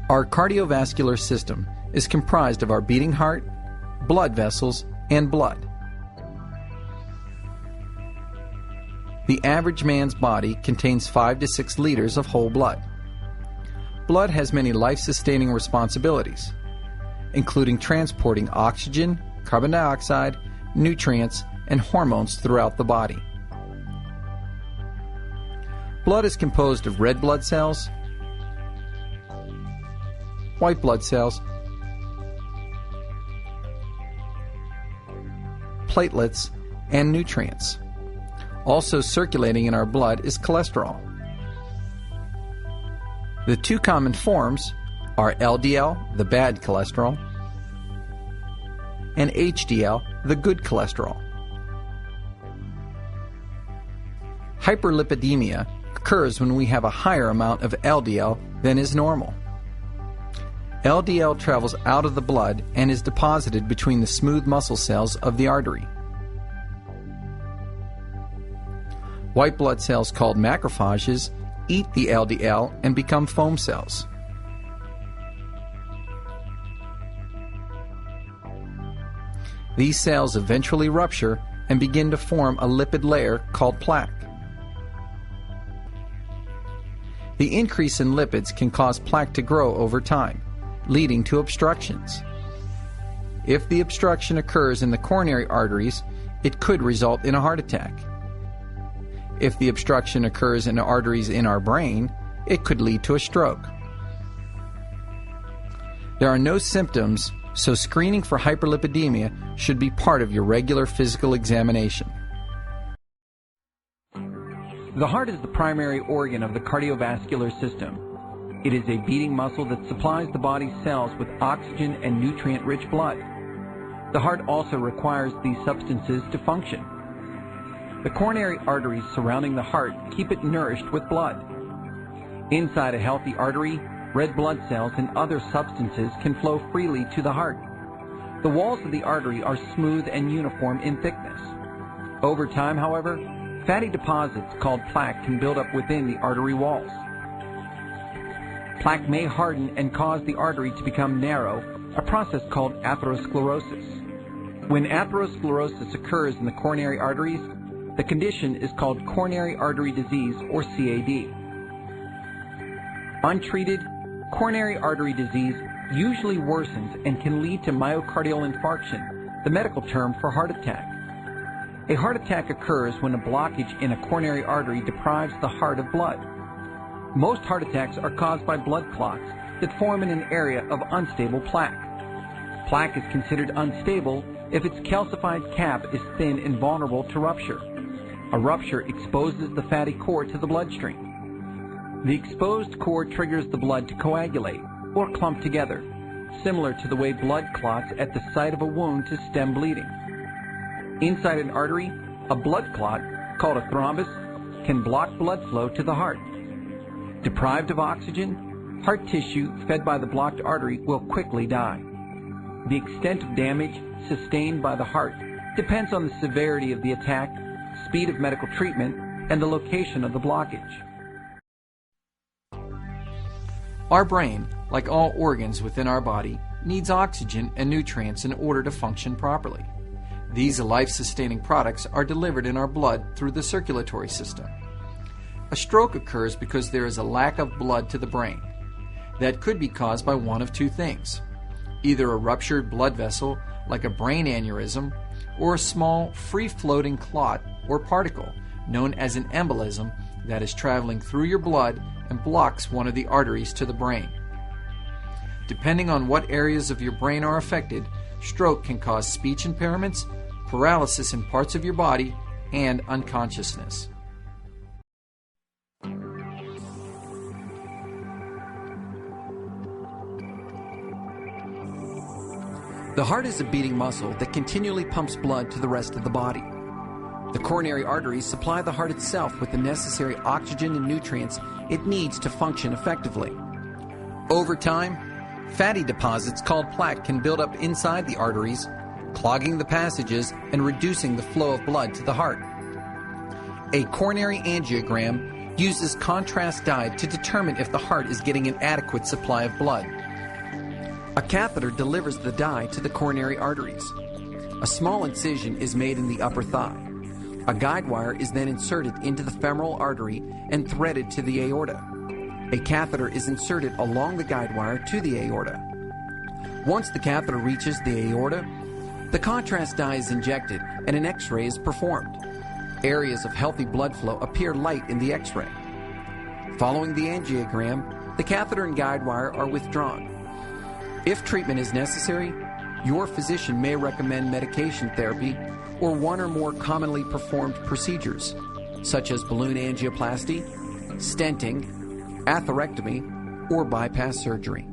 Our cardiovascular system is comprised of our beating heart, blood vessels, and blood. The average man's body contains 5 to 6 liters of whole blood. Blood has many life-sustaining responsibilities, including transporting oxygen, carbon dioxide, nutrients, and hormones throughout the body. Blood is composed of red blood cells, white blood cells, platelets, and nutrients. Also circulating in our blood is cholesterol. The two common forms are LDL, the bad cholesterol, and HDL, the good cholesterol. Hyperlipidemia occurs when we have a higher amount of LDL than is normal. LDL travels out of the blood and is deposited between the smooth muscle cells of the artery. White blood cells called macrophages eat the LDL and become foam cells. These cells eventually rupture and begin to form a lipid layer called plaque. The increase in lipids can cause plaque to grow over time, leading to obstructions. If the obstruction occurs in the coronary arteries, it could result in a heart attack. If the obstruction occurs in arteries in our brain, it could lead to a stroke. There are no symptoms, so screening for hyperlipidemia should be part of your regular physical examination. The heart is the primary organ of the cardiovascular system. It is a beating muscle that supplies the body's cells with oxygen and nutrient-rich blood. The heart also requires these substances to function. The coronary arteries surrounding the heart keep it nourished with blood. Inside a healthy artery, red blood cells and other substances can flow freely to the heart. The walls of the artery are smooth and uniform in thickness. Over time, however, fatty deposits called plaque can build up within the artery walls. Plaque may harden and cause the artery to become narrow, a process called atherosclerosis. When atherosclerosis occurs in the coronary arteries, the condition is called coronary artery disease, or CAD. Untreated, coronary artery disease usually worsens and can lead to myocardial infarction, the medical term for heart attack. A heart attack occurs when a blockage in a coronary artery deprives the heart of blood. Most heart attacks are caused by blood clots that form in an area of unstable plaque. Plaque is considered unstable if its calcified cap is thin and vulnerable to rupture. A rupture exposes the fatty core to the bloodstream. The exposed core triggers the blood to coagulate, or clump together, similar to the way blood clots at the site of a wound to stem bleeding. Inside an artery, a blood clot, called a thrombus, can block blood flow to the heart. Deprived of oxygen, heart tissue fed by the blocked artery will quickly die. The extent of damage sustained by the heart depends on the severity of the attack, speed of medical treatment, and the location of the blockage. Our brain, like all organs within our body, needs oxygen and nutrients in order to function properly. These life-sustaining products are delivered in our blood through the circulatory system. A stroke occurs because there is a lack of blood to the brain. That could be caused by one of two things: either a ruptured blood vessel, like a brain aneurysm, or a small, free-floating clot or particle, known as an embolism, that is traveling through your blood and blocks one of the arteries to the brain. Depending on what areas of your brain are affected, stroke can cause speech impairments, paralysis in parts of your body, and unconsciousness. The heart is a beating muscle that continually pumps blood to the rest of the body. The coronary arteries supply the heart itself with the necessary oxygen and nutrients it needs to function effectively. Over time, fatty deposits called plaque can build up inside the arteries, clogging the passages and reducing the flow of blood to the heart. A coronary angiogram uses contrast dye to determine if the heart is getting an adequate supply of blood. A catheter delivers the dye to the coronary arteries. A small incision is made in the upper thigh. A guide wire is then inserted into the femoral artery and threaded to the aorta. A catheter is inserted along the guide wire to the aorta. Once the catheter reaches the aorta, the contrast dye is injected and an X-ray is performed. Areas of healthy blood flow appear light in the X-ray. Following the angiogram, the catheter and guide wire are withdrawn. If treatment is necessary, your physician may recommend medication therapy or one or more commonly performed procedures, such as balloon angioplasty, stenting, atherectomy, or bypass surgery.